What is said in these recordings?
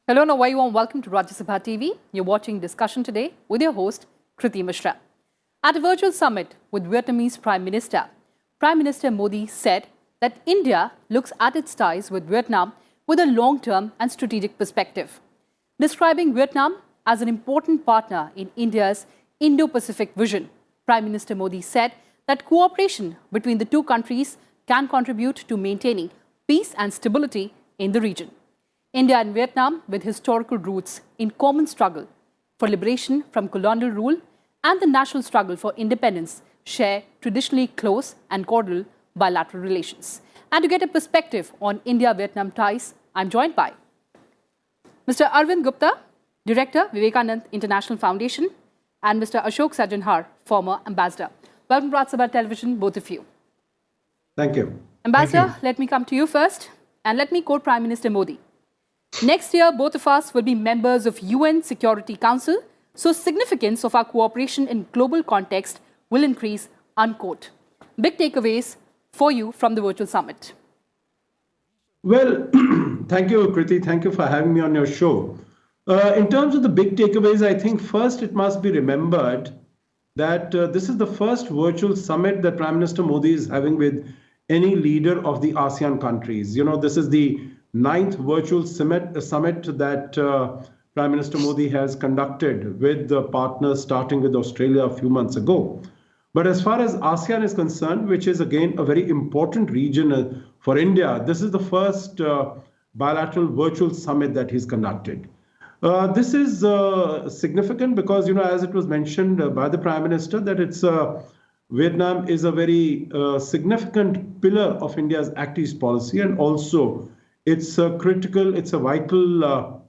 Hello and a very warm welcome to Rajya Sabha TV. You're watching Discussion Today with your host, Kriti Mishra. At a virtual summit with Vietnamese Prime Minister Modi said that India looks at its ties with Vietnam with a long-term and strategic perspective. Describing Vietnam as an important partner in India's Indo-Pacific vision, Prime Minister Modi said that cooperation between the two countries can contribute to maintaining peace and stability in the region. India and Vietnam, with historical roots in common struggle for liberation from colonial rule and the national struggle for independence, share traditionally close and cordial bilateral relations. And to get a perspective on India-Vietnam ties, I'm joined by Mr. Arvind Gupta, Director, Vivekanand International Foundation, and Mr. Ashok Sajanhar, former ambassador. Welcome to Rajya Sabha Television, both of you. Thank you. Ambassador, let me come to you first, and let me quote Prime Minister Modi. Next year, both of us will be members of UN Security Council, so significance of our cooperation in global context will increase, unquote. Big takeaways for you from the virtual summit. Well, thank you, Kriti. Thank you for having me on your show. In terms of the big takeaways, I think first it must be remembered that this is the first virtual summit that Prime Minister Modi is having with any leader of the ASEAN countries. You know, this is the 9th virtual summit that Prime Minister Modi has conducted with the partners, starting with Australia a few months ago. But as far as ASEAN is concerned, which is again a very important region for India, this is the first bilateral virtual summit that he's conducted. This is significant because, you know, as it was mentioned by the Prime Minister, that it's Vietnam is a very significant pillar of India's Act East policy, and also it's a vital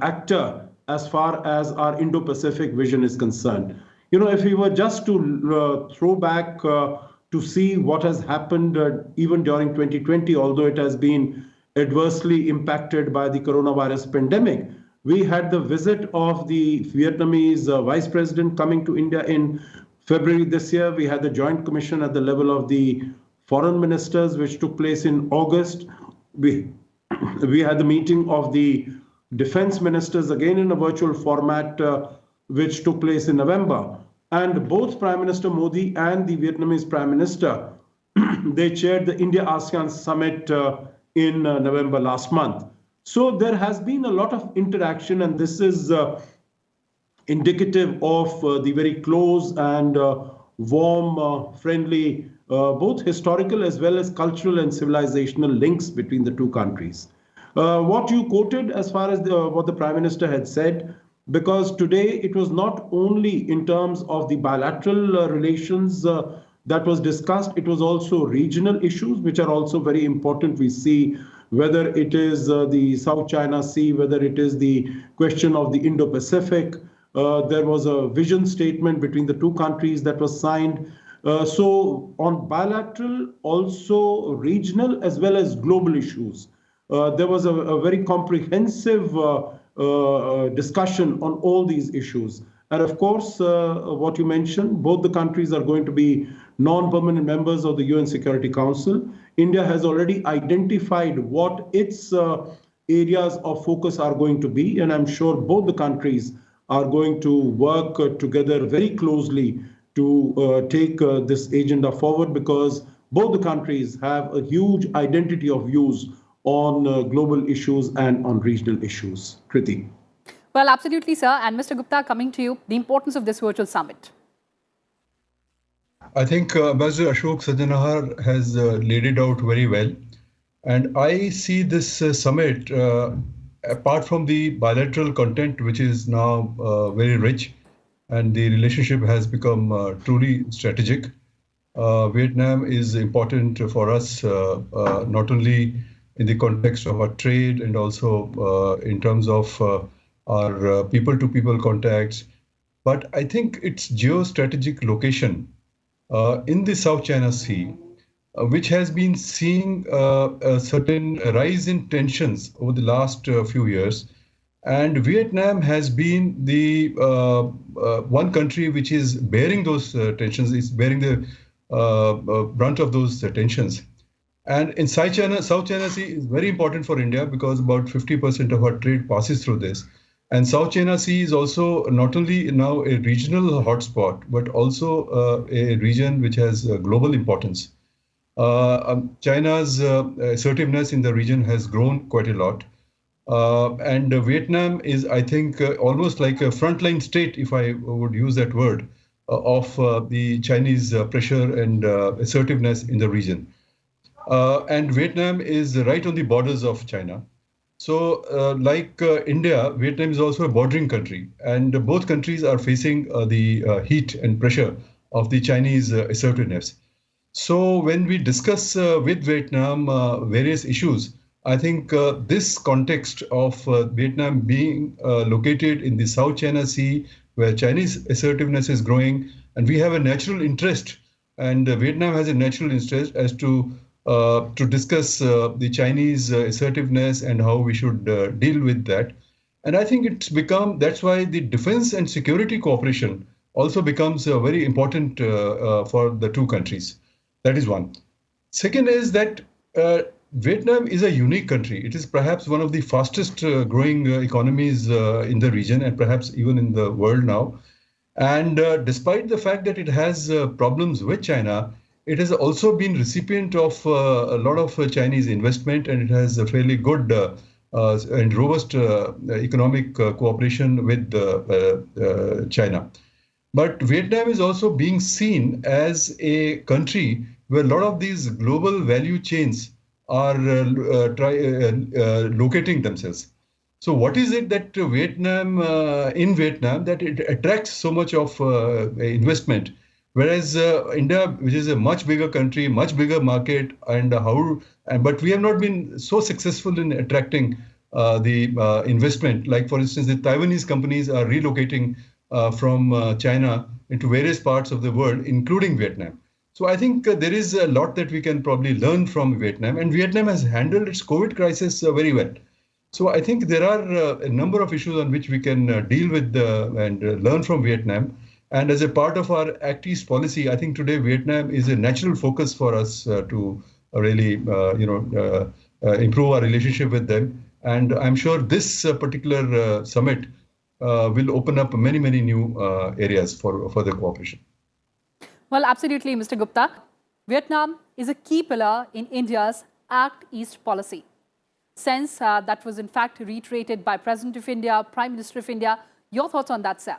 actor as far as our Indo-Pacific vision is concerned. You know, if we were just to throw back to see what has happened even during 2020, although it has been adversely impacted by the coronavirus pandemic, we had the visit of the Vietnamese Vice President coming to India in February this year. We had the Joint Commission at the level of the foreign ministers, which took place in August. We had the meeting of the defense ministers again in a virtual format, which took place in November. And both Prime Minister Modi and the Vietnamese Prime Minister, they chaired the India-ASEAN Summit in November last month. So there has been a lot of interaction, and this is indicative of the very close and warm, friendly, both historical as well as cultural and civilizational links between the two countries. What you quoted as far as what the Prime Minister had said, because today it was not only in terms of the bilateral relations that was discussed, it was also regional issues, which are also very important. We see whether it is the South China Sea, whether it is the question of the Indo-Pacific. There was a vision statement between the two countries that was signed. So on bilateral, also regional as well as global issues, there was a very comprehensive discussion on all these issues. And of course, what you mentioned, both the countries are going to be non-permanent members of the UN Security Council. India has already identified what its areas of focus are going to be, and I'm sure both the countries are going to work together very closely to take this agenda forward, because both the countries have a huge identity of views on global issues and on regional issues. Kriti. Well, absolutely, sir. And Mr. Gupta, coming to you, the importance of this virtual summit. I think Ambassador Ashok Sajanhar has laid it out very well. And I see this summit, apart from the bilateral content, which is now very rich, and the relationship has become truly strategic. Vietnam is important for us, not only in the context of our trade and also in terms of our people-to-people contacts, but I think its geostrategic location in the South China Sea, which has been seeing a certain rise in tensions over the last few years. And Vietnam has been the one country which is bearing those tensions, is bearing the brunt of those tensions. And in South China Sea is very important for India because about 50% of our trade passes through this. And South China Sea is also not only now a regional hotspot, but also a region which has global importance. China's assertiveness in the region has grown quite a lot. And Vietnam is, I think, almost like a frontline state, if I would use that word, of the Chinese pressure and assertiveness in the region. And Vietnam is right on the borders of China. So, like India, Vietnam is also a bordering country, and both countries are facing the heat and pressure of the Chinese assertiveness. So, when we discuss with Vietnam various issues, I think this context of Vietnam being located in the South China Sea, where Chinese assertiveness is growing, and we have a natural interest, and Vietnam has a natural interest as to discuss the Chinese assertiveness and how we should deal with that. And I think that's why the defense and security cooperation also becomes very important for the two countries. That is one. Second is that Vietnam is a unique country. It is perhaps one of the fastest growing economies in the region and perhaps even in the world now. And despite the fact that it has problems with China, it has also been recipient of a lot of Chinese investment, and it has a fairly good and robust economic cooperation with China. But Vietnam is also being seen as a country where a lot of these global value chains are locating themselves. So what is it that in Vietnam, that it attracts so much of investment? Whereas India, which is a much bigger country, much bigger market, but we have not been so successful in attracting the investment. Like, for instance, the Taiwanese companies are relocating from China into various parts of the world, including Vietnam. So I think there is a lot that we can probably learn from Vietnam, and Vietnam has handled its COVID crisis very well. So I think there are a number of issues on which we can deal with and learn from Vietnam. And as a part of our Act East policy, I think today Vietnam is a natural focus for us to really, improve our relationship with them. And I'm sure this particular summit will open up many, many new areas for further cooperation. Well, absolutely, Mr. Gupta. Vietnam is a key pillar in India's Act East policy. Since that was in fact reiterated by President of India, Prime Minister of India. Your thoughts on that, sir?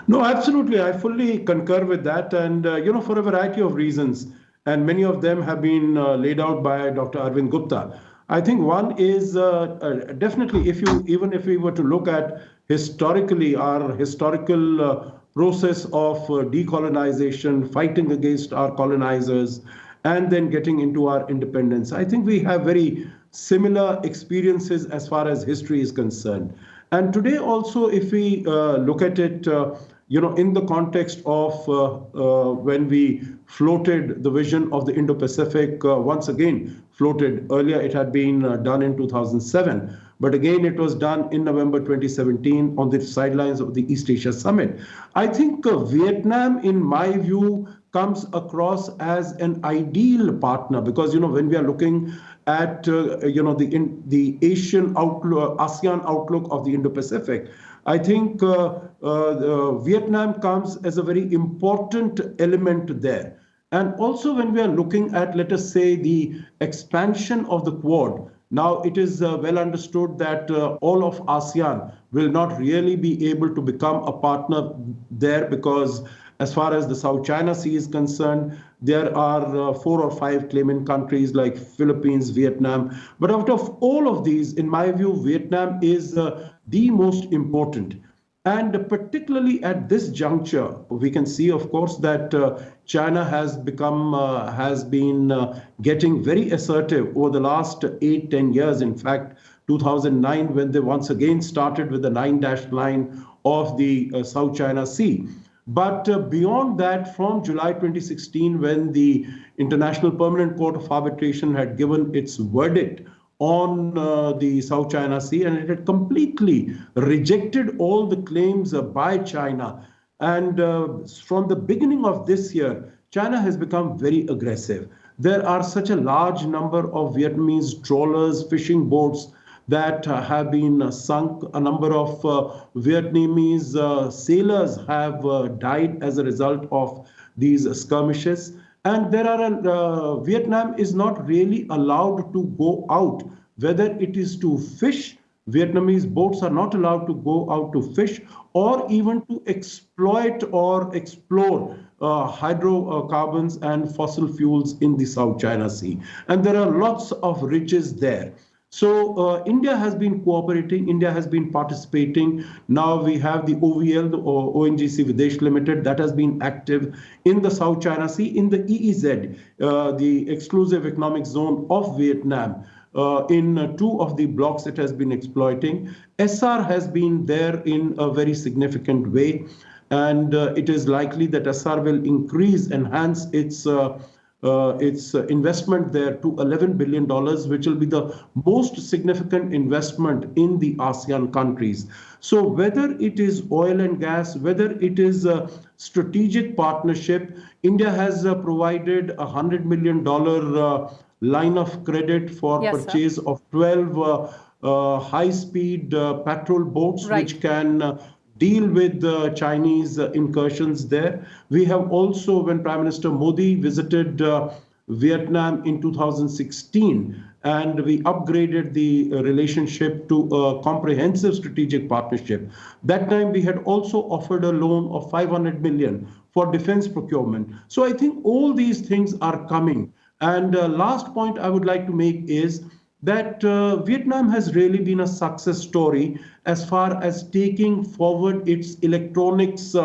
No, absolutely. I fully concur with that. And, for a variety of reasons, and many of them have been laid out by Dr. Arvind Gupta. I think one is definitely, even if we were to look at historically our historical process of decolonization, fighting against our colonizers, and then getting into our independence, I think we have very similar experiences as far as history is concerned. And today also, if we look at it, in the context of when we floated the vision of the Indo-Pacific, once again floated. Earlier, it had been done in 2007. But again, it was done in November 2017 on the sidelines of the East Asia Summit. I think Vietnam, in my view, comes across as an ideal partner because, when we are looking at, the Asian outlook, ASEAN outlook of the Indo-Pacific, I think Vietnam comes as a very important element there. And also when we are looking at, let us say, the expansion of the Quad, now it is well understood that all of ASEAN will not really be able to become a partner there because as far as the South China Sea is concerned, there are 4 or 5 claimant countries like Philippines, Vietnam. But out of all of these, in my view, Vietnam is the most important. And particularly at this juncture, we can see, of course, that China has been getting very assertive over the last 8-10 years. In fact, 2009, when they once again started with the 9-dash line of the South China Sea. But beyond that, from July 2016, when the International Permanent Court of Arbitration had given its verdict on the South China Sea, and it had completely rejected all the claims by China. And from the beginning of this year, China has become very aggressive. there are such a large number of Vietnamese trawlers, fishing boats that have been sunk. A number of Vietnamese sailors have died as a result of these skirmishes. And Vietnam is not really allowed to go out, whether it is to fish. Vietnamese boats are not allowed to go out to fish or even to exploit or explore hydrocarbons and fossil fuels in the South China Sea. And there are lots of riches there. So India has been cooperating, India has been participating. Now we have the OVL, the ONGC Videsh Limited, that has been active in the South China Sea, in the EEZ, the exclusive economic zone of Vietnam. In two of the blocks it has been exploiting. Essar has been there in a very significant way, and it is likely that Essar will enhance its investment there to $11 billion, which will be the most significant investment in the ASEAN countries. So whether it is oil and gas, whether it is a strategic partnership, India has provided a $100 million line of credit for purchase of 12 high-speed patrol boats, which can deal with the Chinese incursions there. We have also, when Prime Minister Modi visited Vietnam in 2016, and we upgraded the relationship to a comprehensive strategic partnership. That time we had also offered a loan of 500 million for defense procurement. So I think all these things are coming. And last point I would like to make is that Vietnam has really been a success story as far as taking forward its electronics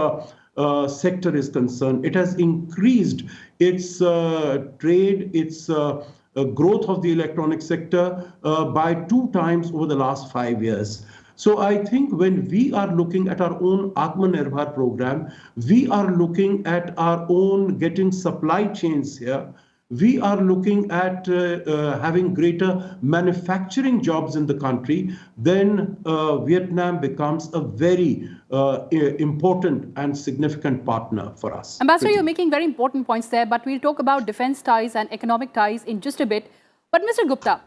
sector is concerned. It has increased its trade, its growth of the electronic sector by 2 times over the last 5 years. So I think when we are looking at our own Atmanirbhar program, we are looking at our own getting supply chains here. We are looking at having greater manufacturing jobs in the country, then Vietnam becomes a very important and significant partner for us. Ambassador, you're making very important points there, but we'll talk about defense ties and economic ties in just a bit. But Mr. Gupta,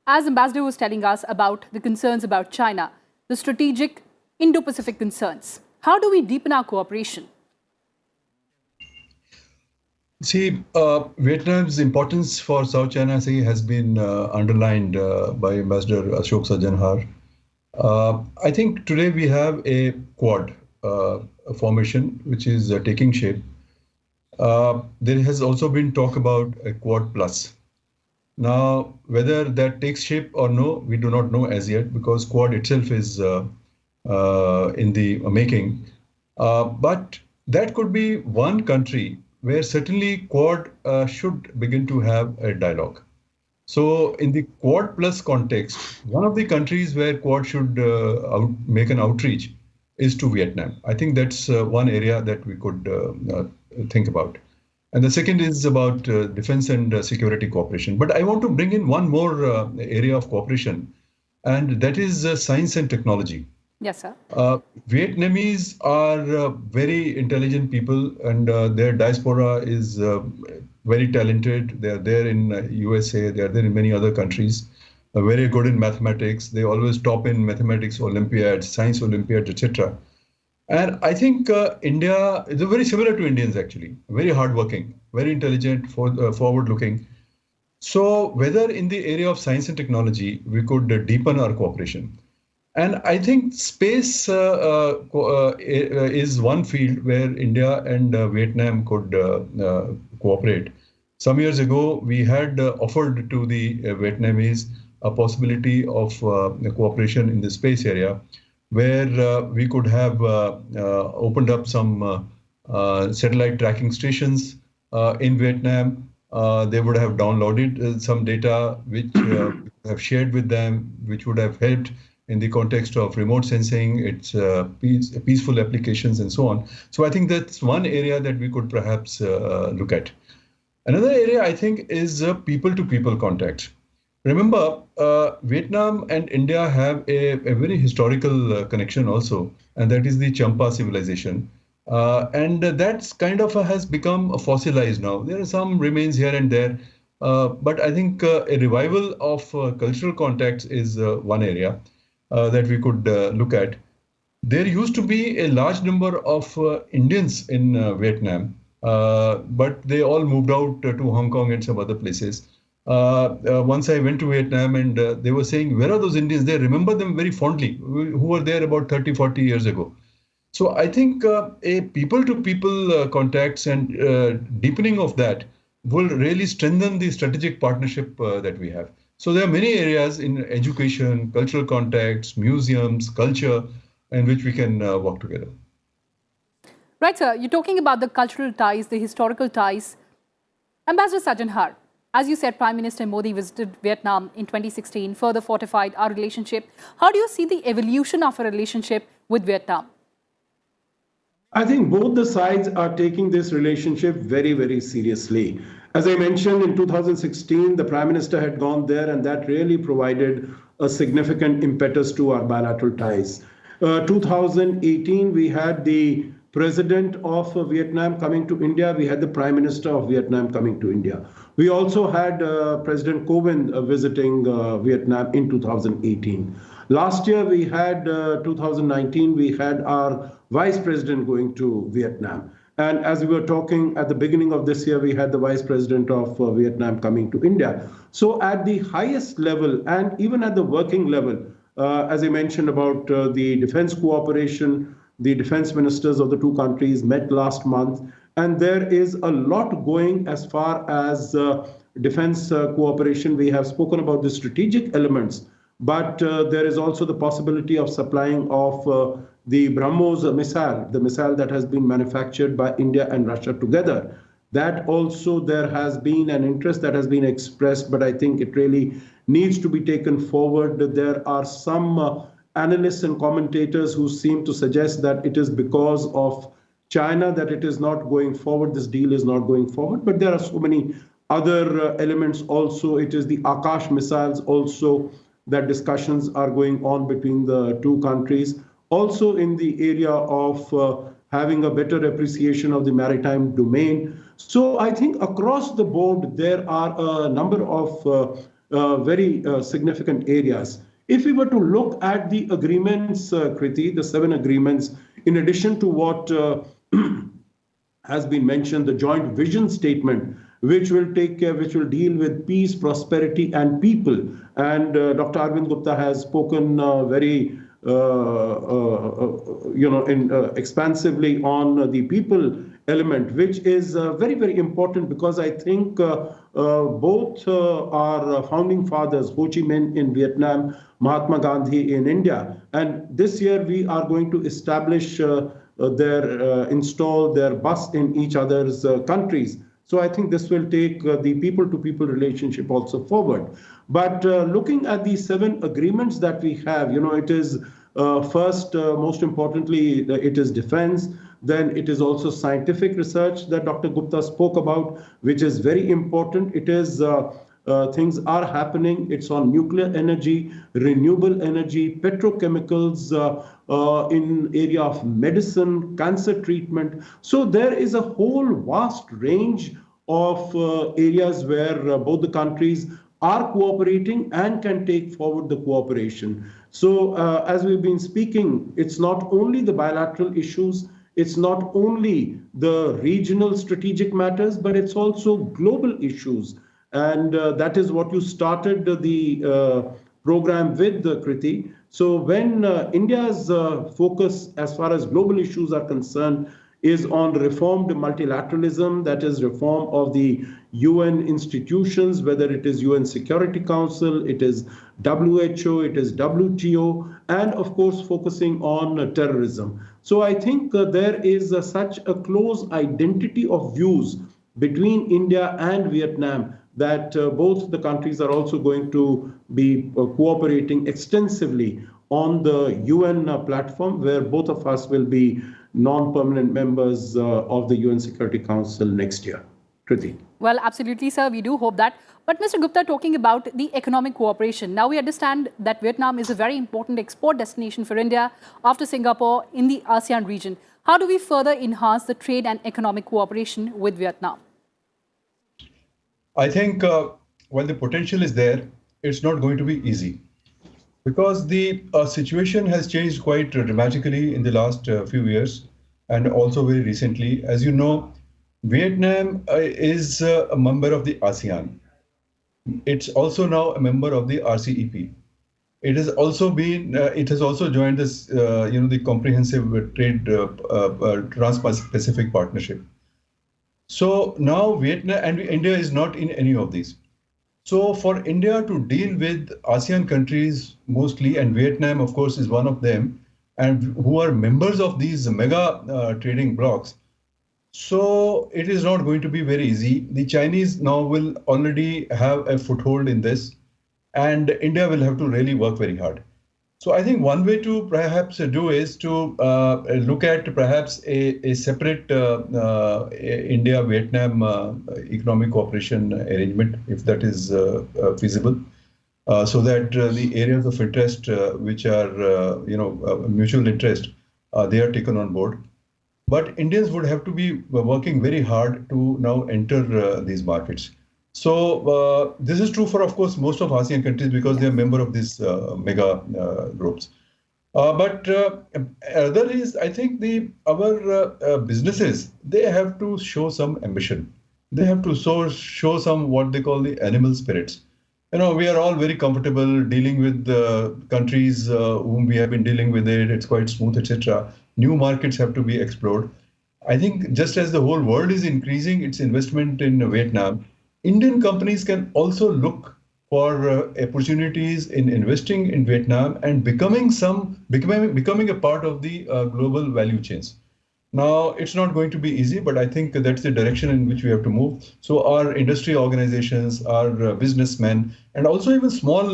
as Ambassador was telling us about the concerns about China, the strategic Indo-Pacific concerns, how do we deepen our cooperation? See, Vietnam's importance for South China Sea has been underlined by Ambassador Ashok Sajanhar. I think today we have a Quad formation which is taking shape. There has also been talk about a Quad Plus. Now, whether that takes shape or no, we do not know as yet, because Quad itself is in the making. But that could be one country where certainly Quad should begin to have a dialogue. So in the Quad Plus context, one of the countries where Quad should make an outreach is to Vietnam. I think that's one area that we could think about. And the second is about defense and security cooperation. But I want to bring in one more area of cooperation, and that is science and technology. Yes, sir. Vietnamese are very intelligent people, and their diaspora is very talented. They are there in USA, they are there in many other countries, very good in mathematics. They always top in mathematics Olympiads, science Olympiads, etc. And I think India is very similar to Indians, actually, very hardworking, very intelligent, forward-looking. So whether in the area of science and technology, we could deepen our cooperation. And I think space is one field where India and Vietnam could cooperate. Some years ago, we had offered to the Vietnamese a possibility of cooperation in the space area, where we could have opened up some satellite tracking stations in Vietnam. They would have downloaded some data which have shared with them, which would have helped in the context of remote sensing, its peaceful applications and so on. So I think that's one area that we could perhaps look at. Another area I think is people-to-people contact. Remember, Vietnam and India have a very historical connection also, and that is the Champa civilization. And that's kind of has become fossilized now. There are some remains here and there, But I think a revival of cultural contacts is one area that we could look at. There used to be a large number of Indians in Vietnam, but they all moved out to Hong Kong and some other places. Once I went to Vietnam and they were saying, where are those Indians? They remember them very fondly, who were there about 30, 40 years ago. So I think a people-to-people contacts and deepening of that will really strengthen the strategic partnership that we have. So there are many areas in education, cultural contacts, museums, culture, in which we can work together. Right, sir. You're talking about the cultural ties, the historical ties. Ambassador Sajjan Har, as you said, Prime Minister Modi visited Vietnam in 2016, further fortified our relationship. How do you see the evolution of our relationship with Vietnam? I think both the sides are taking this relationship very, very seriously. As I mentioned, in 2016, the Prime Minister had gone there, and that really provided a significant impetus to our bilateral ties. 2018, we had the President of Vietnam coming to India. We had the Prime Minister of Vietnam coming to India. We also had President Kovind visiting Vietnam in 2018. Last year, we had 2019, we had our Vice President going to Vietnam. And as we were talking at the beginning of this year, we had the Vice President of Vietnam coming to India. So at the highest level and even at the working level, as I mentioned about the defense cooperation, the defense ministers of the two countries met last month. And there is a lot going as far as defense cooperation. We have spoken about the strategic elements, but there is also the possibility of supplying of the BrahMos missile, the missile that has been manufactured by India and Russia together. That also there has been an interest that has been expressed, but I think it really needs to be taken forward. There are some analysts and commentators who seem to suggest that it is because of China that it is not going forward, this deal is not going forward, but there are so many other elements also. It is the Akash missiles also that discussions are going on between the two countries. Also in the area of having a better appreciation of the maritime domain. So I think across the board, there are a number of very significant areas. If we were to look at the agreements, Kriti, the 7 agreements, in addition to what has been mentioned, the joint vision statement, which will deal with peace, prosperity, and people. And Dr. Arvind Gupta has spoken very expansively on the people element, which is very, very important because I think both our founding fathers, Ho Chi Minh in Vietnam, Mahatma Gandhi in India, and this year we are going to establish install their bust in each other's countries. So I think this will take the people-to-people relationship also forward. But looking at the 7 agreements that we have, it is first, most importantly, it is defense. Then it is also scientific research that Dr. Gupta spoke about, which is very important. It is things are happening. It's on nuclear energy, renewable energy, petrochemicals, in area of medicine, cancer treatment. So there is a whole vast range of areas where both the countries are cooperating and can take forward the cooperation. So as we've been speaking, it's not only the bilateral issues, it's not only the regional strategic matters, but it's also global issues. And that is what you started the program with, Kriti. So when India's focus as far as global issues are concerned is on reformed multilateralism, that is reform of the UN institutions, whether it is UN Security Council, it is WHO, it is WTO, and of course focusing on terrorism. So I think there is such a close identity of views between India and Vietnam that both the countries are also going to be cooperating extensively on the UN platform, where both of us will be non-permanent members of the UN Security Council next year. Kriti. Well, absolutely, sir. We do hope that. But Mr. Gupta, talking about the economic cooperation, now we understand that Vietnam is a very important export destination for India after Singapore in the ASEAN region. How do we further enhance the trade and economic cooperation with Vietnam? I think while the potential is there, it's not going to be easy because the situation has changed quite dramatically in the last few years and also very recently. As you know, Vietnam is a member of the ASEAN. It's also now a member of the RCEP. It has also joined this, the Comprehensive Trade Trans-Pacific Partnership. So now Vietnam and India is not in any of these. So for India to deal with ASEAN countries mostly, and Vietnam, of course, is one of them, and who are members of these mega trading blocs, so it is not going to be very easy. The Chinese now will already have a foothold in this, and India will have to really work very hard. So I think one way to perhaps do is to look at perhaps a separate India-Vietnam economic cooperation arrangement, if that is feasible, so that the areas of interest which are, mutual interest, they are taken on board. But Indians would have to be working very hard to now enter these markets. So this is true for, of course, most of ASEAN countries because they are member of these mega groups. But other is, I think our businesses, they have to show some ambition. They have to show some what they call the animal spirits. We are all very comfortable dealing with countries whom we have been dealing with it. It's quite smooth, etc. New markets have to be explored. I think just as the whole world is increasing its investment in Vietnam, Indian companies can also look for opportunities in investing in Vietnam and becoming a part of the global value chains. Now, it's not going to be easy, but I think that's the direction in which we have to move. So our industry organizations, our businessmen, and also even small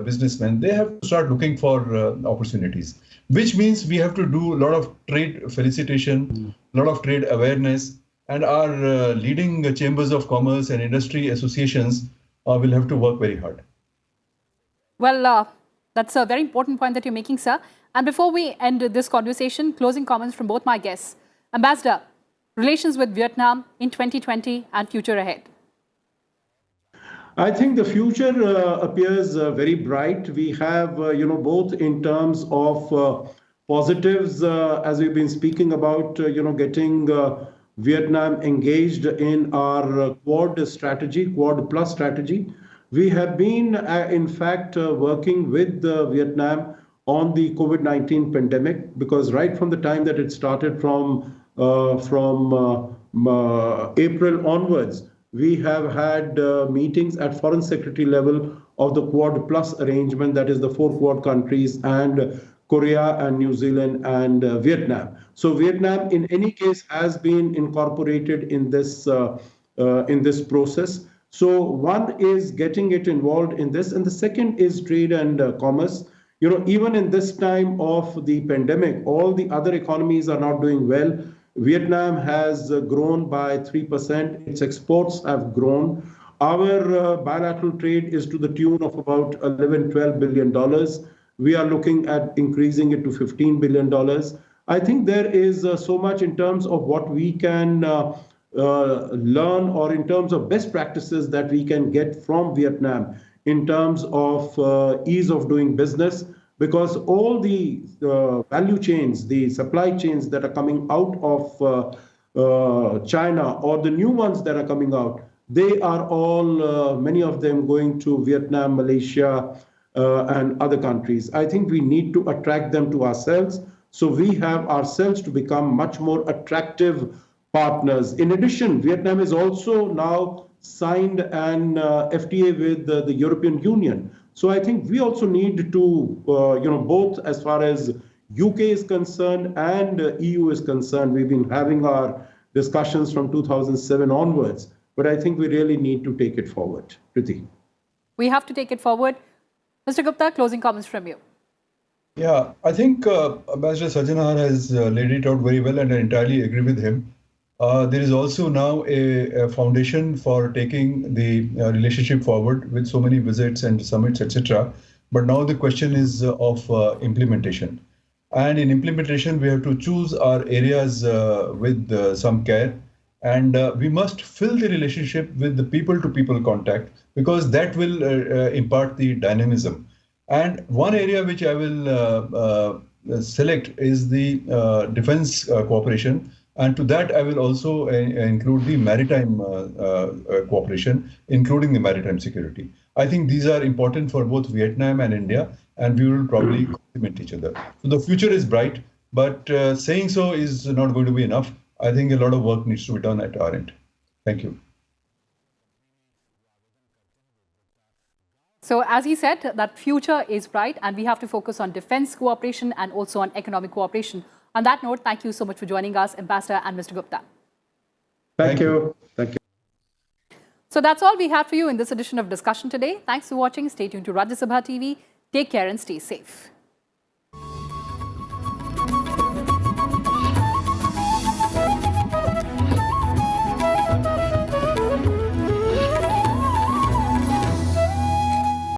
businessmen, they have to start looking for opportunities, which means we have to do a lot of trade felicitation, a lot of trade awareness, and our leading chambers of commerce and industry associations will have to work very hard. Well, that's a very important point that you're making, sir. And before we end this conversation, closing comments from both my guests. Ambassador, relations with Vietnam in 2020 and future ahead. I think the future appears very bright. We have, both in terms of positives, as we've been speaking about, getting Vietnam engaged in our Quad strategy, Quad Plus strategy. We have been, in fact, working with Vietnam on the COVID-19 pandemic, because right from the time that it started from April onwards, we have had meetings at Foreign Secretary level of the Quad Plus arrangement, that is the 4 Quad countries, and Korea and New Zealand and Vietnam. So Vietnam, in any case, has been incorporated in this process. So one is getting it involved in this, and the second is trade and commerce. Even in this time of the pandemic, all the other economies are not doing well. Vietnam has grown by 3%. Its exports have grown. Our bilateral trade is to the tune of about $11-12 billion. We are looking at increasing it to $15 billion. I think there is so much in terms of what we can learn, or in terms of best practices that we can get from Vietnam in terms of ease of doing business, because all the value chains, the supply chains that are coming out of China, or the new ones that are coming out, they are all, many of them, going to Vietnam, Malaysia, and other countries. I think we need to attract them to ourselves, so we have ourselves to become much more attractive partners. In addition, Vietnam is also now signed an FTA with the European Union. So I think we also need to, both as far as UK is concerned and EU is concerned, we've been having our discussions from 2007 onwards, but I think we really need to take it forward. Kriti. We have to take it forward. Mr. Gupta, closing comments from you. Yeah, I think Ambassador Sajjanahar has laid it out very well, and I entirely agree with him. There is also now a foundation for taking the relationship forward with so many visits and summits, etc. But now the question is of implementation. And in implementation, we have to choose our areas with some care. And we must fill the relationship with the people-to-people contact, because that will impart the dynamism. And one area which I will select is the defense cooperation. And to that, I will also include the maritime cooperation, including the maritime security. I think these are important for both Vietnam and India, and we will probably complement each other. So the future is bright, but saying so is not going to be enough. I think a lot of work needs to be done at our end. Thank you. So, as he said, that future is bright and we have to focus on defense cooperation and also on economic cooperation. On that note, thank you so much for joining us, Ambassador and Mr. Gupta. Thank you. Thank you. So that's all we have for you in this edition of Discussion today. Thanks for watching. Stay tuned to Rajya Sabha TV. Take care and stay safe.